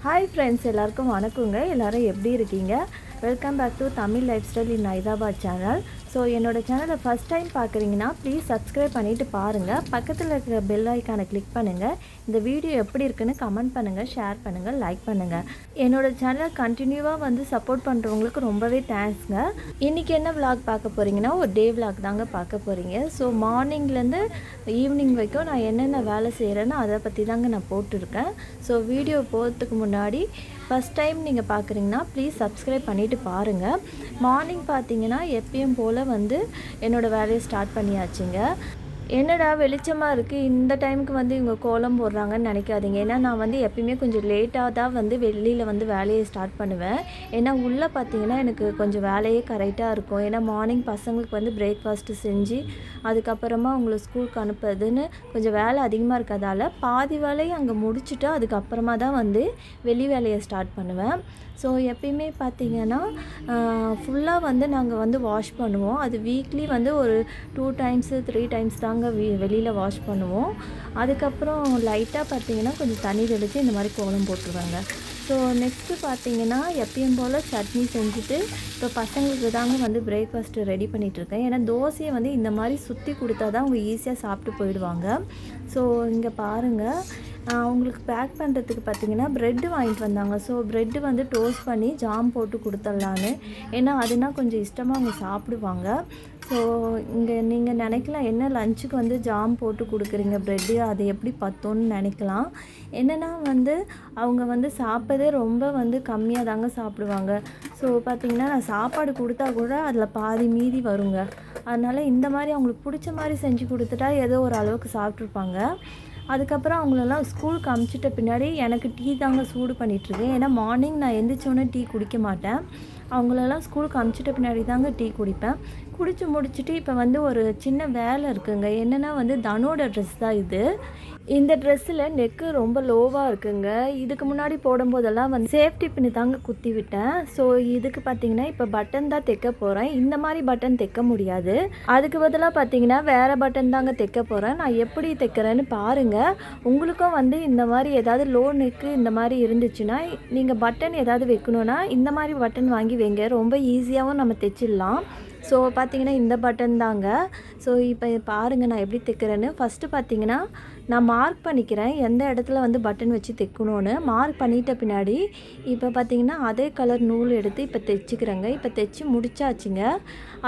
Hi friends, எல்லாருக்கும் வணக்கங்க. எல்லோரும் எப்படி இருக்கீங்க? Welcome back to Tamil lifestyle in Hyderabad channel. So என்னோடய சேனலை ஃபஸ்ட் டைம் பார்க்குறீங்கன்னா ப்ளீஸ் சப்ஸ்கிரைப் பண்ணிவிட்டு பாருங்கள். பக்கத்தில் இருக்கிற பெல் ஐக்கானை கிளிக் பண்ணுங்கள். இந்த வீடியோ எப்படி இருக்குன்னு கமெண்ட் பண்ணுங்கள், ஷேர் பண்ணுங்கள், லைக் பண்ணுங்கள். என்னோடய சேனல் கண்டினியூவாக வந்து சப்போர்ட் பண்ணுறவங்களுக்கு ரொம்பவே தேங்க்ஸ்ங்க. இன்றைக்கி என்ன விலாக் பார்க்க போகிறீங்கன்னா ஒரு டே விலாக் தாங்க பார்க்க போகிறீங்க. ஸோ மார்னிங்லேருந்து ஈவினிங் வரைக்கும் நான் என்னென்ன வேலை செய்கிறேன்னு அதை பற்றி தாங்க நான் போட்டிருக்கேன். ஸோ வீடியோ போகிறதுக்கு முன்னாடி ஃபஸ்ட் டைம் நீங்கள் பார்க்குறீங்கன்னா ப்ளீஸ் சப்ஸ்கிரைப் பண்ணிவிட்டு பாருங்கள். மார்னிங் பார்த்தீங்கன்னா எப்பயும் போல் வந்து என்னோடய வேலையை ஸ்டார்ட் பண்ணியாச்சுங்க. என்னடா வெளிச்சமாக இருக்குது, இந்த டைமுக்கு வந்து இவங்க கோலம் போடுறாங்கன்னு நினைக்காதீங்க. ஏன்னா நான் வந்து எப்பயுமே கொஞ்சம் லேட்டாக தான் வந்து வெளியில் வந்து வேலையை ஸ்டார்ட் பண்ணுவேன். ஏன்னா உள்ளே பார்த்தீங்கன்னா எனக்கு கொஞ்சம் வேலையே கரெக்டாக இருக்கும். ஏன்னா மார்னிங் பசங்களுக்கு வந்து பிரேக்ஃபாஸ்ட்டு செஞ்சு அதுக்கப்புறமா அவங்கள ஸ்கூலுக்கு அனுப்புறதுன்னு கொஞ்சம் வேலை அதிகமாக இருக்கிறதால பாதி வேலையை அங்கே முடிச்சுட்டு அதுக்கப்புறமா தான் வந்து வெளி வேலையை ஸ்டார்ட் பண்ணுவேன். ஸோ எப்பயுமே பார்த்திங்கன்னா ஃபுல்லாக வந்து நாங்கள் வந்து வாஷ் பண்ணுவோம். அது வீக்லி வந்து ஒரு 2 டைம்ஸு 3 டைம்ஸ் தாங்க வெளியில் வாஷ் பண்ணுவோம். அதுக்கப்புறம் லைட்டாக பார்த்திங்கன்னா கொஞ்சம் தண்ணி தெளித்து இந்த மாதிரி கோலம் போட்டுருவாங்க. ஸோ நெக்ஸ்ட்டு பார்த்திங்கன்னா எப்பயும் போல் சட்னி செஞ்சுட்டு இப்போ பசங்களுக்கு தாங்க வந்து பிரேக்ஃபாஸ்ட்டு ரெடி பண்ணிகிட்ருக்கேன். ஏன்னா தோசையை வந்து இந்த மாதிரி சுற்றி கொடுத்தா தான் அவங்க ஈஸியாக சாப்பிட்டு போயிடுவாங்க. ஸோ இங்கே பாருங்கள், அவங்களுக்கு பேக் பண்ணுறதுக்கு பார்த்திங்கன்னா ப்ரெட்டு வாங்கிட்டு வந்தாங்க. ஸோ ப்ரெட்டு வந்து டோஸ்ட் பண்ணி ஜாம் போட்டு கொடுத்துட்லான்னு. ஏன்னா அதுனா கொஞ்சம் இஷ்டமாக அவங்க சாப்பிடுவாங்க. ஸோ இங்கே நீங்கள் நினைக்கலாம், என்ன லஞ்சுக்கு வந்து ஜாம் போட்டு கொடுக்குறீங்க ப்ரெட்டு, அது எப்படி பத்தோன்னு நினைக்கலாம். என்னென்னா வந்து அவங்க வந்து சாப்பிட்றதே ரொம்ப வந்து கம்மியாக தாங்க சாப்பிடுவாங்க. ஸோ பார்த்திங்கன்னா நான் சாப்பாடு கொடுத்தா கூட அதில் பாதி மீதி வருங்க. அதனால் இந்த மாதிரி அவங்களுக்கு பிடிச்ச மாதிரி செஞ்சு கொடுத்துட்டா ஏதோ ஒரு அளவுக்கு சாப்பிட்ருப்பாங்க. அதுக்கப்புறம் அவங்களெல்லாம் ஸ்கூலுக்கு அனுப்பிச்சிட்ட பின்னாடி எனக்கு டீ தாங்க சூடு பண்ணிகிட்ருக்கேன். ஏன்னா மார்னிங் நான் எந்திரிச்சோன்னே டீ குடிக்க மாட்டேன். அவங்களெல்லாம் ஸ்கூலுக்கு அனுப்பிச்சிட்ட பின்னாடி தாங்க டீ குடிப்பேன். குடித்து முடிச்சுட்டு இப்போ வந்து ஒரு சின்ன வேலை இருக்குங்க. என்னென்னா வந்து தனோட ட்ரெஸ் தான் இது. இந்த ட்ரெஸ்ஸில் நெக்கு ரொம்ப லோவாக இருக்குங்க. இதுக்கு முன்னாடி போடும்போதெல்லாம் வந்து சேஃப்டி பின்னு தாங்க குத்தி விட்டேன். ஸோ இதுக்கு பார்த்திங்கன்னா இப்போ பட்டன் தான் தைக்க போகிறேன். இந்த மாதிரி பட்டன் தைக்க முடியாது. அதுக்கு பதிலாக பார்த்திங்கன்னா வேறு பட்டன் தாங்க தைக்க போகிறேன். நான் எப்படி தைக்கிறேன்னு பாருங்கள். உங்களுக்கும் வந்து இந்த மாதிரி ஏதாவது லோ நெக்கு இந்த மாதிரி இருந்துச்சுன்னா நீங்கள் பட்டன் ஏதாவது வைக்கணுன்னா இந்த மாதிரி பட்டன் வாங்கி வைங்க. ரொம்ப ஈஸியாகவும் நம்ம தைச்சிடலாம். ஸோ பார்த்திங்கன்னா இந்த பட்டன் தாங்க. ஸோ இப்போ பாருங்கள் நான் எப்படி தைக்கிறேன்னு. ஃபஸ்ட்டு பார்த்திங்கன்னா நான் மார்க் பண்ணிக்கிறேன் எந்த இடத்துல வந்து பட்டன் வச்சு தைக்கணுன்னு. மார்க் பண்ணிட்ட பின்னாடி இப்போ பார்த்திங்கன்னா அதே கலர் நூல் எடுத்து இப்போ தைச்சிக்கிறேங்க. இப்போ தைச்சி முடிச்சாச்சுங்க.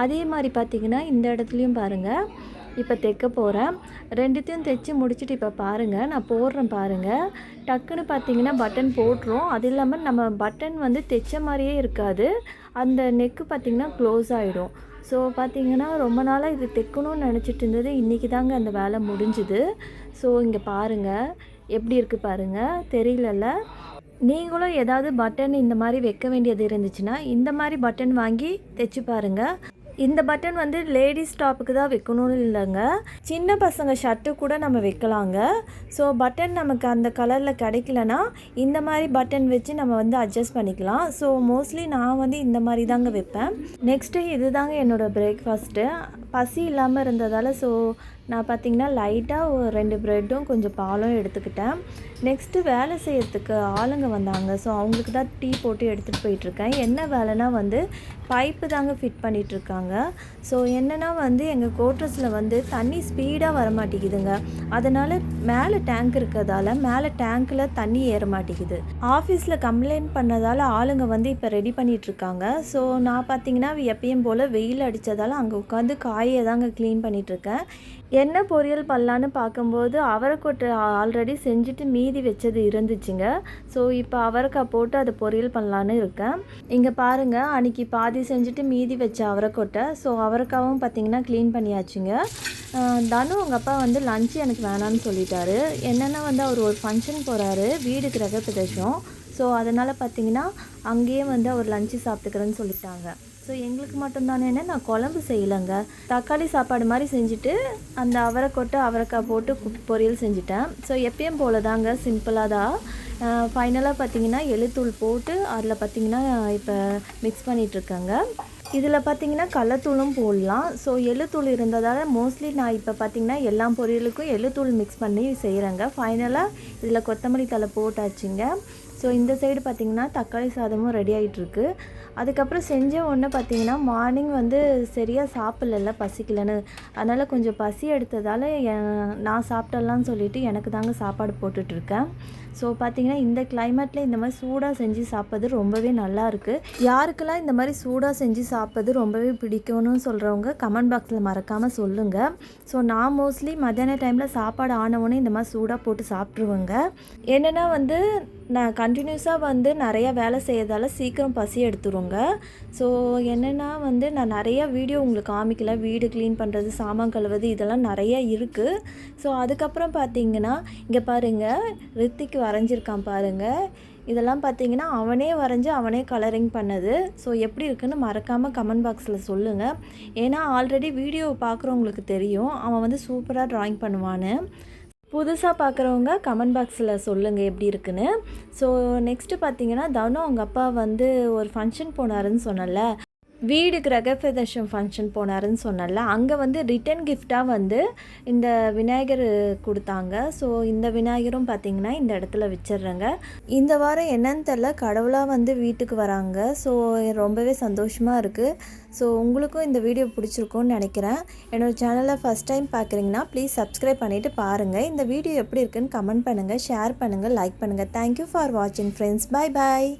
அதே மாதிரி பார்த்திங்கன்னா இந்த இடத்துலையும் பாருங்கள் இப்போ தைக்க போகிறேன். ரெண்டுத்தையும் தைச்சி முடிச்சுட்டு இப்போ பாருங்கள் நான் போடுறேன் பாருங்கள். டக்குன்னு பார்த்திங்கன்னா பட்டன் போட்டுரும். அது இல்லாமல் நம்ம பட்டன் வந்து தைச்ச மாதிரியே இருக்காது. அந்த நெக்கு பார்த்திங்கன்னா க்ளோஸ் ஆகிடும். ஸோ பார்த்திங்கன்னா ரொம்ப நாளாக இது தைக்கணும்னு நினச்சிட்டு இருந்தது. இன்றைக்கி தாங்க அந்த வேலை முடிஞ்சுது. ஸோ இங்கே பாருங்கள் எப்படி இருக்குது பாருங்கள், தெரியலல்ல? நீங்களும் ஏதாவது பட்டன் இந்த மாதிரி வைக்க வேண்டியது இருந்துச்சுன்னா இந்த மாதிரி பட்டன் வாங்கி தைச்சி பாருங்கள். இந்த பட்டன் வந்து லேடிஸ் டாப்புக்கு தான் வைக்கணும்னு இல்லைங்க, சின்ன பசங்க ஷர்ட்டு கூட நம்ம வைக்கலாங்க. ஸோ பட்டன் நமக்கு அந்த கலரில் கிடைக்கலனா இந்த மாதிரி பட்டன் வச்சு நம்ம வந்து அட்ஜஸ்ட் பண்ணிக்கலாம். ஸோ மோஸ்ட்லி நான் வந்து இந்த மாதிரி தாங்க வைப்பேன். நெக்ஸ்ட்டு இது தாங்க என்னோடய பிரேக்ஃபாஸ்ட்டு. பசி இல்லாமல் இருந்ததால் ஸோ நான் பார்த்திங்கன்னா லைட்டாக ஒரு 2 ப்ரெட்டும் கொஞ்சம் பாலும் எடுத்துக்கிட்டேன். நெக்ஸ்ட்டு வேலை செய்கிறதுக்கு ஆளுங்க வந்தாங்க. ஸோ அவங்களுக்கு தான் டீ போட்டு எடுத்துகிட்டு போயிட்டுருக்கேன். என்ன வேலைனா வந்து பைப்பு தாங்க ஃபிட் பண்ணிகிட்ருக்காங்க. ஸோ என்னென்னா வந்து எங்கள் கோட்ரஸில் வந்து தண்ணி ஸ்பீடாக வர மாட்டேங்குதுங்க. அதனால் மேலே டேங்க் இருக்கிறதால மேலே டேங்க்கில் தண்ணி ஏற மாட்டேங்குது. ஆஃபீஸில் கம்ப்ளைண்ட் பண்ணதால் ஆளுங்க வந்து இப்போ ரெடி பண்ணிகிட்ருக்காங்க. ஸோ நான் பார்த்திங்கன்னா எப்பயும் போல் வெயில் அடித்ததால் அங்கே உட்காந்து காயை தாங்க க்ளீன் பண்ணிகிட்ருக்கேன். என்ன பொரியல் பண்ணலான்னு பார்க்கும்போது அவரைக்கொட்டை ஆல்ரெடி செஞ்சுட்டு மீதி வச்சது இருந்துச்சுங்க. ஸோ இப்போ அவரைக்காய் போட்டு அதை பொரியல் பண்ணலான்னு இருக்கேன். இங்கே பாருங்கள், அன்றைக்கி பாதி செஞ்சுட்டு மீதி வச்ச அவரைக்கொட்டை. ஸோ அவரைக்காவும் பார்த்திங்கன்னா க்ளீன் பண்ணியாச்சுங்க. தனு அவங்க அப்பா வந்து லஞ்சு எனக்கு வேணான்னு சொல்லிட்டாரு. என்னென்னா வந்து அவர் ஒரு ஃபங்க்ஷன் போகிறாரு, வீடு கிரகப்பிரவேசம். ஸோ அதனால் பார்த்திங்கன்னா அங்கேயே வந்து அவர் லஞ்சு சாப்பிட்டுக்கிறேன்னு சொல்லிட்டாங்க. ஸோ எங்களுக்கு மட்டும்தானேன்னு நான் குழம்பு செய்யலைங்க, தக்காளி சாப்பாடு மாதிரி செஞ்சுட்டு அந்த அவரைக்காய் போட்டு பொரியல் செஞ்சுட்டேன். ஸோ எப்பயும் போல தாங்க சிம்பிளாக தான். ஃபைனலாக பார்த்திங்கன்னா எள்ளுத்தூள் போட்டு அதில் பார்த்திங்கன்னா இப்போ மிக்ஸ் பண்ணிகிட்ருக்கேங்க. இதில் பார்த்திங்கன்னா கடலத்தூளும் போடலாம். ஸோ எள்ளுத்தூள் இருந்ததால் மோஸ்ட்லி நான் இப்போ பார்த்திங்கன்னா எல்லா பொரியலுக்கும் எள்ளுத்தூள் மிக்ஸ் பண்ணி செய்கிறேங்க. ஃபைனலாக இதில் கொத்தமல்லி தழை போட்டாச்சுங்க. ஸோ இந்த சைடு பார்த்திங்கன்னா தக்காளி சாதமும் ரெடி ஆகிட்டுருக்கு. அதுக்கப்புறம் செஞ்ச உடனே பார்த்திங்கன்னா மார்னிங் வந்து சரியாக சாப்பிட்லல்ல, பசிக்கலன்னு. அதனால் கொஞ்சம் பசி எடுத்ததால் நான் சாப்பிட்டலான்னு சொல்லிவிட்டு எனக்கு தாங்க சாப்பாடு போட்டுட்ருக்கேன். ஸோ பார்த்திங்கன்னா இந்த கிளைமேட்டில் இந்த மாதிரி சூடாக செஞ்சு சாப்பிட்றது ரொம்பவே நல்லாயிருக்கு. யாருக்கெல்லாம் இந்த மாதிரி சூடாக செஞ்சு சாப்பிட்றது ரொம்பவே பிடிக்கும்னு சொல்கிறவங்க கமெண்ட் பாக்ஸில் மறக்காமல் சொல்லுங்கள். ஸோ நான் மோஸ்ட்லி மத்தியான டைமில் சாப்பாடு ஆனவுடனே இந்த மாதிரி சூடாக போட்டு சாப்பிட்ருவேங்க. என்னென்னா வந்து நான் கண்டினியூஸாக வந்து நிறையா வேலை செய்யறதால சீக்கிரம் பசி எடுத்துருங்க. ஸோ என்னென்னா வந்து நான் நிறையா வீடியோ உங்களுக்கு காமிக்கல. வீடு க்ளீன் பண்ணுறது, சாமான் கழுவுறது இதெல்லாம் நிறையா இருக்குது. ஸோ அதுக்கப்புறம் பார்த்திங்கன்னா இங்கே பாருங்கள், ரித்திக் வரைஞ்சிருக்கான் பாருங்கள். இதெல்லாம் பார்த்திங்கன்னா அவனே வரைஞ்சி அவனே கலரிங் பண்ணது. ஸோ எப்படி இருக்குன்னு மறக்காமல் கமெண்ட் பாக்ஸில் சொல்லுங்கள். ஏன்னா ஆல்ரெடி வீடியோ பார்க்குறவங்களுக்கு தெரியும் அவன் வந்து சூப்பராக ட்ராயிங் பண்ணுவான்னு. புதுசாக பார்க்குறவங்க கமெண்ட் பாக்ஸில் சொல்லுங்கள் எப்படி இருக்குன்னு. ஸோ நெக்ஸ்ட்டு பார்த்திங்கன்னா தனு அவங்க அப்பா வந்து ஒரு ஃபங்க்ஷன் போனாருன்னு சொன்னல, வீடு கிரகப்பிரவேசம் ஃபங்க்ஷன் போனாருன்னு சொன்னல, அங்கே வந்து ரிட்டன் கிஃப்டாக வந்து இந்த விநாயகர் கொடுத்தாங்க. ஸோ இந்த விநாயகரும் பார்த்திங்கன்னா இந்த இடத்துல வச்சிடுறேங்க. இந்த வாரம் என்னன்னு தெரில, கடவுளாக வந்து வீட்டுக்கு வராங்க. ஸோ ரொம்பவே சந்தோஷமாக இருக்குது. ஸோ உங்களுக்கும் இந்த வீடியோ பிடிச்சிருக்கும்னு நினைக்கிறேன். என்னோடய சேனலை ஃபஸ்ட் டைம் பார்க்குறீங்கன்னா ப்ளீஸ் சப்ஸ்கிரைப் பண்ணிவிட்டு பாருங்கள். இந்த வீடியோ எப்படி இருக்குன்னு கமெண்ட் பண்ணுங்கள், ஷேர் பண்ணுங்கள், லைக் பண்ணுங்கள். தேங்க்யூ ஃபார் வாட்சிங் ஃப்ரெண்ட்ஸ். Bye bye.